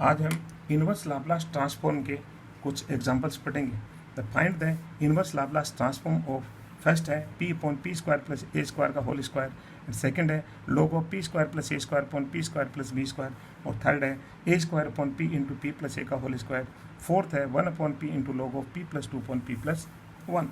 आज हम inverse Laplace transform के कुछ एग्जांपल्स पढ़ेंगे। The find the inverse Laplace transform of first है p upon P square plus A square का होल स्क्वायर, एंड सेकंड है log of P square plus A square upon P square plus B square, और third है A square upon P into P plus A का whole square, fourth है 1 upon P into log of P plus 2 upon P plus 1।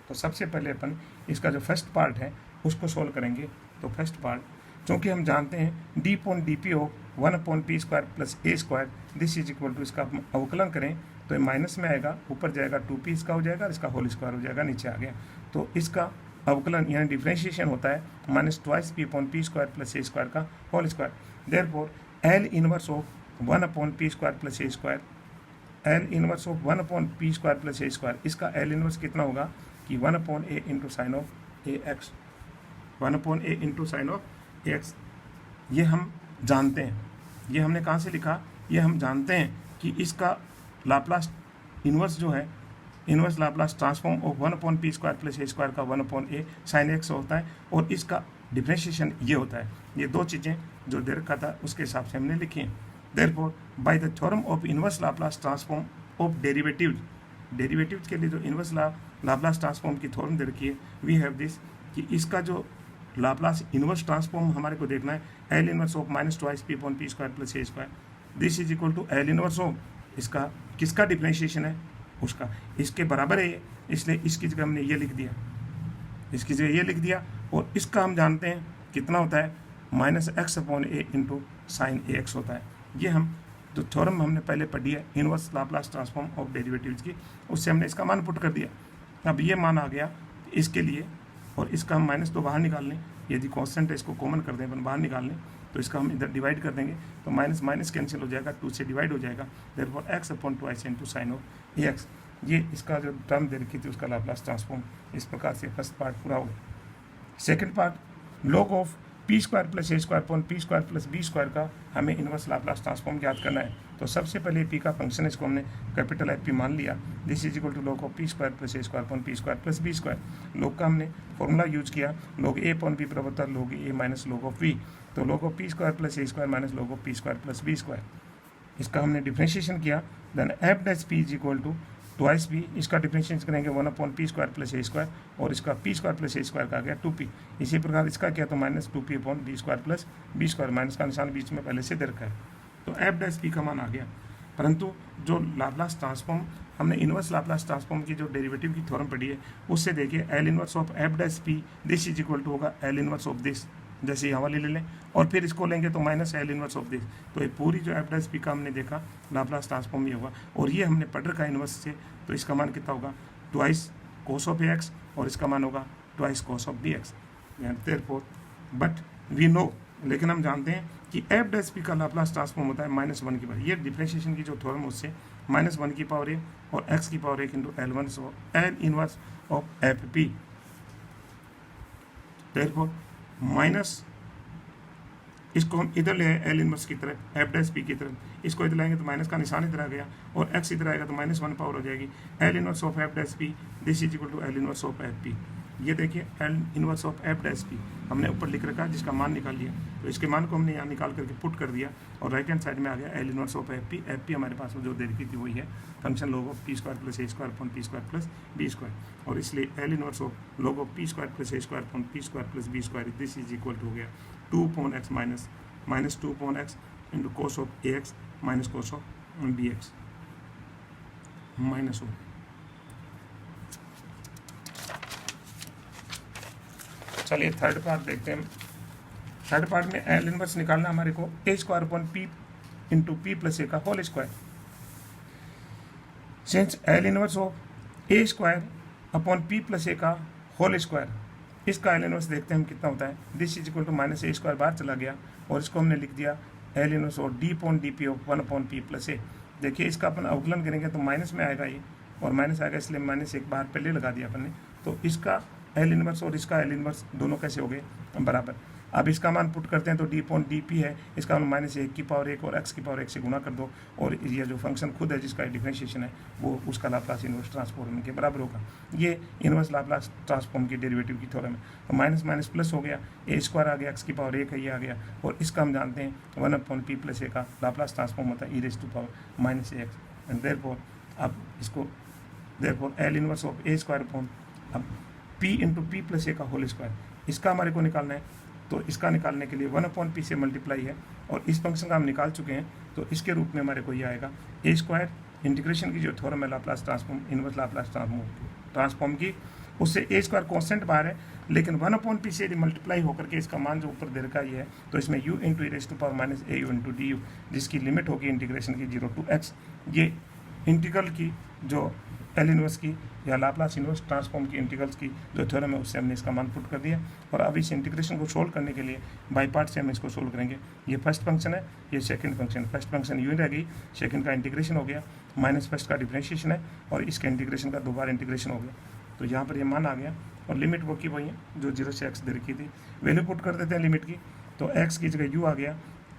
तो सबसे पहले अपन इसका जो first part है उसको सोल्व करेंगे। तो फर्स्ट पार्ट, क्योंकि हम जानते हैं D upon D P of 1 upon P square plus A square this is equal to, इसका अवकलन करें तो ये माइनस में आएगा, ऊपर जाएगा 2p इसका हो जाएगा, इसका होल स्क्वायर हो जाएगा, नीचे आ गया। तो इसका अवकलन यानी डिफ्रेंशिएशन होता है minus twice P upon P square plus A square का whole square. Therefore L inverse of 1 upon P square plus A square, L inverse of 1 upon P square plus A square, इसका L inverse कितना होगा कि 1 upon A into sine of A X, 1 upon A into sine of A X. ये हम जानते हैं, ये हमने कहाँ से लिखा, ये हम जानते हैं कि इसका लाप्लास इनवर्स जो है, inverse Laplace transform of 1 upon P square plus A square का 1 अपॉन ए साइन एक्स होता है, और इसका डिफ्रेंशिएशन ये होता है। ये दो चीज़ें जो दे रखा था उसके हिसाब से हमने लिखी हैं। Therefore by the theorem of inverse Laplace transform of derivatives के लिए जो इनवर्स लाप्लास ट्रांसफॉर्म की थ्योरम दे रखी है, वी हैव दिस कि इसका जो लाप्लास इनवर्स ट्रांसफॉर्म हमारे को देखना है, L inverse of minus twice P upon P square plus A square this is equal to L inverse of, इसका किसका डिफ्रेंशिएशन है उसका, इसके बराबर है ये, इसलिए इसकी जगह हमने ये लिख दिया, इसकी जगह ये लिख दिया। और इसका हम जानते हैं कितना होता है, minus x upon A into sign A x होता है। ये हम जो थ्योरम हमने पहले पढ़ी है inverse Laplace transform of derivatives की, उससे हमने इसका मान पुट कर दिया। अब ये मान आ गया इसके लिए, और इसका हम माइनस तो बाहर निकाल लें, यदि कॉन्स्टेंट है इसको कॉमन कर दें अपन बाहर निकाल लें, तो इसका हम इधर डिवाइड कर देंगे तो माइनस माइनस कैंसिल हो जाएगा, 2 से डिवाइड हो जाएगा। Therefore x upon twice into sine of A X, ये इसका जो टर्म दे रखी थी उसका लाप्लास ट्रांसफॉर्म। इस प्रकार से फर्स्ट पार्ट पूरा हो गया। Second part, log of P square plus A square upon P square plus B square का हमें इनवर्स लाप्लास ट्रांसफॉर्म याद करना है। तो सबसे पहले पी का फंक्शन है, इसको हमने कैपिटल एफ पी मान लिया, this is equal to log of P square plus A square upon P square plus B square. log का हमने फॉर्मूला यूज किया, log ए अपॉन बी बराबर था log A minus log of V, तो log of P square plus A square minus log of P square plus B square. इसका हमने differentiation किया, then F dash P is equal to twice P, इसका differentiation करेंगे 1 upon P square plus A square, और इसका P square plus A square का आ गया 2p। इसी प्रकार इसका क्या, तो minus 2p upon B square plus B square, minus का निशान बीच में पहले से दे रखा है, तो एफ डैश पी का मान आ गया। परंतु जो लाप्लास ट्रांसफॉर्म हमने इनवर्स लाप्लास ट्रांसफॉर्म की जो डेरिवेटिव की थ्योरम पढ़ी है उससे देखिए L inverse of F dash P this is equal to होगा एल इनवर्स ऑफ दिस, जैसे यहाँ वाली ले लें और फिर इसको लेंगे तो minus L inverse of this. तो ये पूरी जो एफ डैश पी का हमने देखा लाप्लास ट्रांसफॉर्म ये होगा, और ये हमने पढ़ रखा इनवर्स से, तो इसका मान कितना होगा twice cos of A X, और इसका मान होगा twice cos of B X. Therefore but we know, लेकिन हम जानते हैं कि एफ डैश पी का लाप्लास ट्रांसफॉर्म होता है -1 की पावर, ये डिफरेंशिएशन की जो थ्योरम उससे -1 की पावर ए और एक्स की power 1 into L inverse of F P. Therefore minus इसको हम इधर ले आए एल इनवर्स की तरफ, एफ डैश पी की तरफ, इसको इधर लाएंगे तो माइनस का निशान इधर आ गया, और एक्स इधर आएगा तो -1 पावर हो जाएगी। L inverse of F dash P this is equal to L inverse of F P. ये देखिए L inverse of F dash P हमने ऊपर लिख रखा है, जिसका मान निकाल लिया, तो इसके मान को हमने यहाँ निकाल करके पुट कर दिया, और राइट हैंड साइड में आ गया L inverse of F P. F P हमारे पास जो दे रखी थी वही है function log of P square plus A square upon P square plus B square, और इसलिए L inverse of log of P square plus A square upon P square plus B square this is equal to हो गया 2 upon X minus 2 upon X into cos of A X minus cos of B X minus हो। चलिए third part देखते हैं। Third part में L inverse निकालना हमारे को A square upon P into P plus A का whole square. Since L inverse of A square upon P plus A का होल स्क्वायर, इसका एल इनवर्स देखते हैं हम कितना होता है, this is equal to minus A square बाहर चला गया, और इसको हमने लिख दिया L inverse of D upon D P of 1 upon P plus A. देखिए इसका अपन अवकलन करेंगे तो माइनस में आएगा ये, और माइनस आएगा इसलिए माइनस एक बाहर पहले लगा दिया अपन ने, तो इसका एल इनवर्स और इसका एल इनवर्स दोनों कैसे हो गए बराबर। अब इसका मान पुट करते हैं तो डी अपॉन डी पी है, इसका मान -1 और x की पावर 1 से गुणा कर दो, और ये जो फंक्शन खुद है जिसका डिफरेंशिएशन है वो उसका लाप्लास इन्वर्स ट्रांसफॉर्म के बराबर होगा। ये इन्वर्स लाप्लास ट्रांसफॉर्म की डेरिवेटिव की थ्योरम है। तो माइनस माइनस प्लस हो गया, a² आ गया, x की पावर 1 है ये आ गया, और इसका हम जानते हैं 1/p+a का लाप्लास ट्रांसफॉर्म होता है e⁻−ax, एंड देयरफॉर अब इसको therefore L inverse of a² upon अब p इंटू p+a का होल स्क्वायर, इसका हमारे को निकालना है। तो इसका निकालने के लिए 1/p से मल्टीप्लाई है, और इस फंक्शन का हम निकाल चुके हैं, तो इसके रूप में हमारे को ये आएगा a² इंटीग्रेशन की जो थ्योरम है Laplace transform inverse Laplace transform की, उससे a² कॉन्स्टेंट बाहर है, लेकिन 1/p से यदि मल्टीप्लाई होकर के इसका मान जो ऊपर दे रखा ये है, तो इसमें u into e⁻−au into D you, जिसकी लिमिट होगी इंटीग्रेशन की 0 to x, ये इंटीग्रल की जो एल इनवर्स की या लाप्लास इनवर्स ट्रांसफॉर्म की इंटीग्रल्स की जो थ्योरम है उससे हमने इसका मान पुट कर दिया। और अब इस इंटीग्रेशन को सोल्व करने के लिए बाई पार्ट से हम इसको सोल्व करेंगे। ये फर्स्ट फंक्शन है, ये second function, first function you रह गई, सेकंड का इंटीग्रेशन हो गया, माइनस फर्स्ट का डिफरेंशिएशन है, और इसके इंटीग्रेशन का दोबारा इंटीग्रेशन हो गया। तो यहाँ पर ये मान आ गया, और लिमिट वो की वही है जो 0 से x दे रखी थी। वैल्यू पुट कर देते हैं लिमिट की, तो x की जगह u आ गया,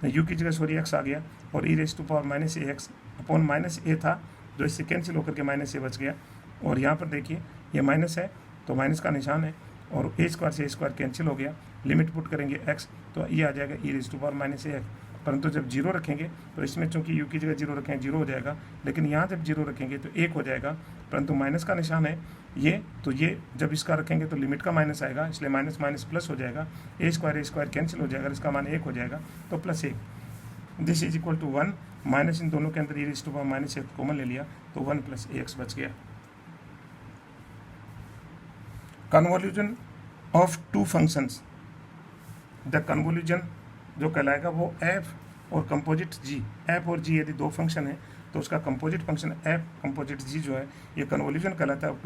u की जगह सॉरी x आ गया, और e⁻−ax अपॉन -a था जो इससे कैंसिल होकर के -a बच गया। और यहाँ पर देखिए ये माइनस है तो माइनस का निशान है, और a² से a² कैंसिल हो गया, लिमिट पुट करेंगे x, तो ये आ जाएगा e⁻−ax। परंतु जब 0 रखेंगे तो इसमें चूंकि u की जगह 0 रखें 0 हो जाएगा, लेकिन यहाँ जब 0 रखेंगे तो 1 हो जाएगा, परंतु माइनस का निशान है ये, तो ये जब इसका रखेंगे तो लिमिट का माइनस आएगा, इसलिए माइनस माइनस प्लस हो जाएगा, a² कैंसिल हो जाएगा, इसका मान 1 हो जाएगा, तो +1। This is equal to 1, minus इन दोनों के अंदर e⁻−x कॉमन ले लिया, तो 1 + ax बच गया। कन्वोल्यूजन ऑफ टू फंक्शंस, द कन्वोल्यूजन जो कहलाएगा वो f और कंपोजिट g, f और g यदि दो फंक्शन है तो उसका composite function f composite g जो है ये कन्वोल्यूजन कहलाता है of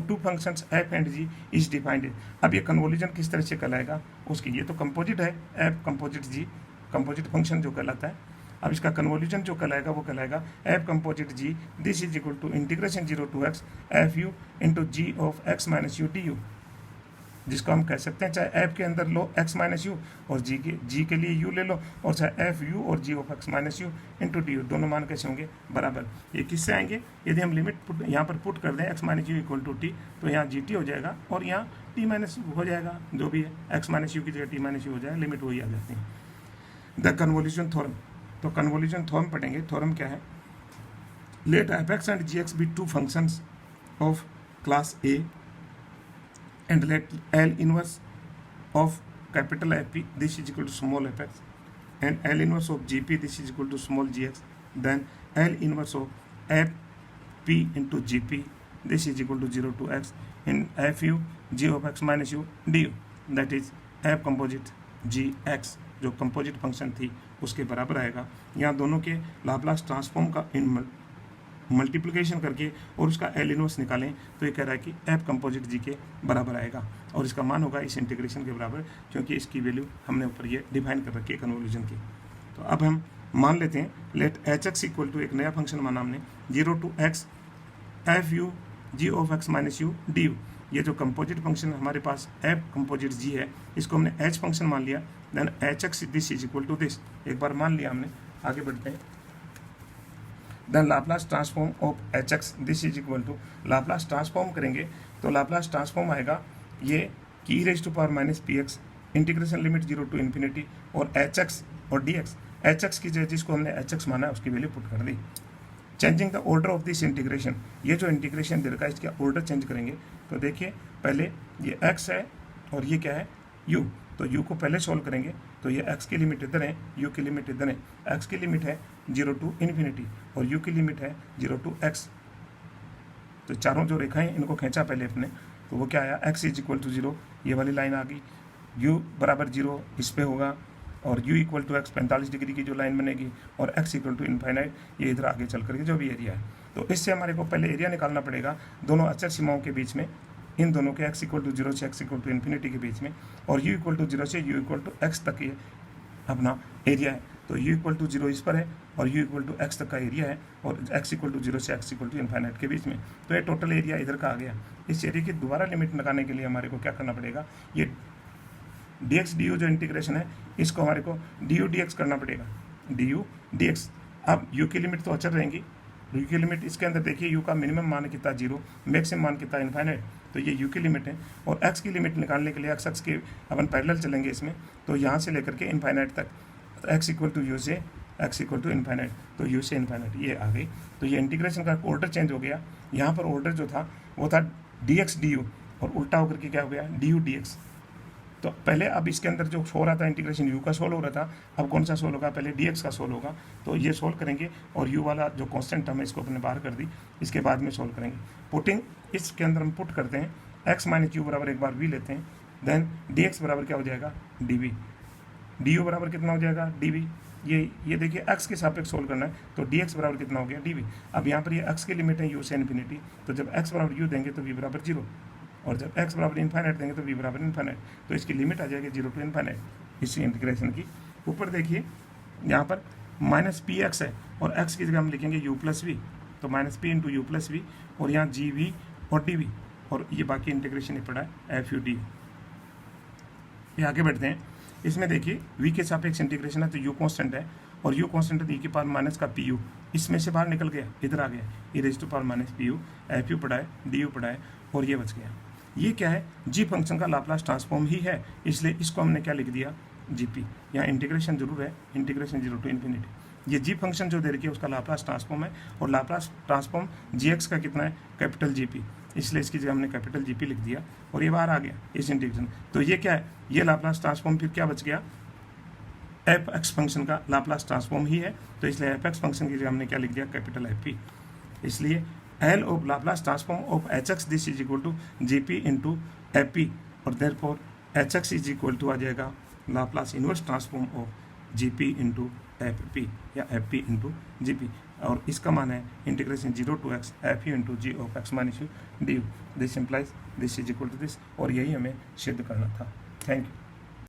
two functions f and g is defined. अब ये कन्वोल्यूजन किस तरह से कहलाएगा उसकी, ये तो कंपोजिट है f composite g, composite function जो कहलाता है। अब इसका कन्वोल्यूजन जो कहलाएगा वो कहलाएगा f composite g, this is equal to integration 0 to x fu into g of x - u du, जिसको हम कह सकते हैं चाहे f के अंदर लो x - u और g के लिए u ले लो, और चाहे f u और g of x - u into D you, दोनों मान कैसे होंगे बराबर। ये किससे आएंगे, यदि हम लिमिट यहाँ पर पुट कर दें x - u equal to T, तो यहाँ gt हो जाएगा और यहाँ t - हो जाएगा, जो भी है x - u की जगह t - u हो जाएगा, लिमिट वही आ जाती है। द कन्वोल्यूशन थ्योरम, तो कन्वोल्यूशन थ्योरम पढ़ेंगे। थ्योरम क्या है, let f(x) and gx be two functions of class A and let L inverse of capital Fp this is equal to small fx and L inverse of Gp this is equal to small gx, then L inverse of Fp into Gp this is equal to 0 to x in Fu g of x - u du, that is f composite gx जो composite function थी उसके बराबर आएगा। यहाँ दोनों के Laplace transform का multiplication करके और उसका एल इनवर्स निकालें तो ये कह रहा है कि एफ कंपोजिट जी के बराबर आएगा, और इसका मान होगा इस इंटीग्रेशन के बराबर, क्योंकि इसकी वैल्यू हमने ऊपर ये डिफाइन कर रखी है कन्वोल्यूशन की। तो अब हम मान लेते हैं लेट h(x) इक्वल टू एक नया फंक्शन माना हमने 0 to x fu g of x - u du, ये जो कंपोजिट फंक्शन हमारे पास f कंपोजिट g है इसको हमने h फंक्शन मान लिया, then h(x) this is equal to this, एक बार मान लिया हमने, आगे बढ़ते हैं। Then Laplace transform of h(x) this is equal to, Laplace transform करेंगे तो लाप्लास ट्रांसफॉर्म आएगा ये कि e⁻−px इंटीग्रेशन लिमिट 0 to ∞ और h(x) और dx, h(x) की जगह जिसको हमने h(x) माना है उसकी वैल्यू पुट कर दी। Changing the order of this integration, ये जो इंटीग्रेशन दे रखा है इसका ऑर्डर चेंज करेंगे। तो देखिए पहले ये x है और ये क्या है u, तो u को पहले सॉल्व करेंगे तो ये x की लिमिट इधर है, u की लिमिट इधर है, x की लिमिट है 0 to ∞ और u की लिमिट है 0 to x। तो चारों जो रेखाएं इनको खींचा पहले अपने, तो वो क्या आया x इज इक्वल टू 0, ये वाली लाइन आ गई, u बराबर 0 इस पे होगा, और u equal to x 45 degree की जो लाइन बनेगी, और x इक्वल टू इनफाइनाइट, ये इधर आगे चल करके जो भी एरिया है। तो इससे हमारे को पहले एरिया निकालना पड़ेगा दोनों अचर सीमाओं के बीच में, इन दोनों के x इक्वल टू 0 से x इक्वल टू ∞ के बीच में, और u इक्वल टू 0 से u इक्वल टू x तक ये अपना एरिया है। तो u इक्वल टू 0 इस पर है और u इक्वल टू x तक का एरिया है, और x इक्वल टू 0 से x इक्वल टू इनफाइनाइट के बीच में, तो ये टोटल एरिया इधर का आ गया। इस एरिया की दोबारा लिमिट लगाने के लिए हमारे को क्या करना पड़ेगा, ये डी एक्स डी यू जो इंटीग्रेशन है इसको हमारे को डी यू डी एक्स करना पड़ेगा, डी यू डी एक्स। अब यू की लिमिट तो अचर रहेंगी, यू की लिमिट इसके अंदर देखिए यू का मिनिमम मान कितना 0, मैक्सिमम मान कितना इनफाइनाइट, तो ये यू की लिमिट है। और एक्स की लिमिट निकालने के लिए एक्स एक्स के अपन पैरेलल चलेंगे इसमें, तो यहाँ से लेकर के इनफाइनाइट तक, तो एक्स इक्वल टू यू से एक्स इक्वल टू इनफाइनाइट, तो यू से इनफाइनाइट ये आ गई। तो ये इंटीग्रेशन का ऑर्डर चेंज हो गया, यहाँ पर ऑर्डर जो था वो था डी एक्स डी यू, और उल्टा होकर के क्या हो गया डी यू डी एक्स। तो पहले अब इसके अंदर जो हो रहा था इंटीग्रेशन यू का सोल्व हो रहा था, अब कौन सा सोल्व होगा, पहले डी एक्स का सोल्व होगा। तो ये सोल्व करेंगे और यू वाला जो कॉन्स्टेंट टर्म है इसको अपने बाहर कर दी, इसके बाद में सोल्व करेंगे। पुटिंग इसके अंदर हम पुट करते हैं एक्स माइनस यू बराबर एक बार वी लेते हैं, देन डी एक्स बराबर क्या हो जाएगा डी वी, डी यू बराबर कितना हो जाएगा डी वी। ये देखिए एक्स के सापेक्ष सोल्व करना है, तो डी एक्स बराबर कितना हो गया डी वी। अब यहाँ पर ये एक्स की लिमिट है यू से इन्फिनिटी, तो जब एक्स बराबर यू देंगे तो वी बराबर 0, और जब x बराबर इनफाइनाइट देंगे तो v बराबर इनफाइनाइट, तो इसकी लिमिट आ जाएगी 0 टू इनफाइनाइट इसी इंटीग्रेशन की। ऊपर देखिए यहाँ पर माइनस पी एक्स है और x की जगह हम लिखेंगे u प्लस वी, तो minus P into U plus V, और यहाँ जी वी और डी वी, और ये बाकी इंटीग्रेशन ही पड़ा है एफ यू डी। ये आगे बढ़ते हैं, इसमें देखिए v के सापेक्ष इंटीग्रेशन है तो u कॉन्स्टेंट है, और u कॉन्स्टेंट है e की पावर माइनस का पी यू, इसमें से बाहर निकल गया इधर आ गया e raise to power minus P U, F U पड़ा है डी यू पड़ा है, और ये बच गया। ये क्या है जी फंक्शन का लाप्लास ट्रांसफॉर्म ही है, इसलिए इसको हमने क्या लिख दिया जी पी। यहाँ इंटीग्रेशन जरूर है, इंटीग्रेशन 0 टू इन्फिनिटी। ये जी फंक्शन जो दे रखी है उसका लाप्लास ट्रांसफॉर्म है, और लाप्लास ट्रांसफॉर्म जी एक्स का कितना है कैपिटल जी पी, इसलिए इसकी जगह हमने कैपिटल जी पी लिख दिया, और ये बाहर आ गया इस इंटीग्रेशन। तो ये क्या है, ये लाप्लास ट्रांसफॉर्म फिर क्या बच गया एफ एक्स फंक्शन का लाप्लास ट्रांसफॉर्म ही है, तो इसलिए एफ एक्स फंक्शन की जगह हमने क्या लिख दिया कैपिटल एफ पी। इसलिए L of Laplace transform of hx this is equal to gp into fp, और therefore hx is equal to आ जाएगा Laplace inverse transform of gp into fp या fp into gp, और इसका मान है integration 0 to x fu into g of x minus u du, this implies this is equal to this, और यही हमें सिद्ध करना था। Thank you.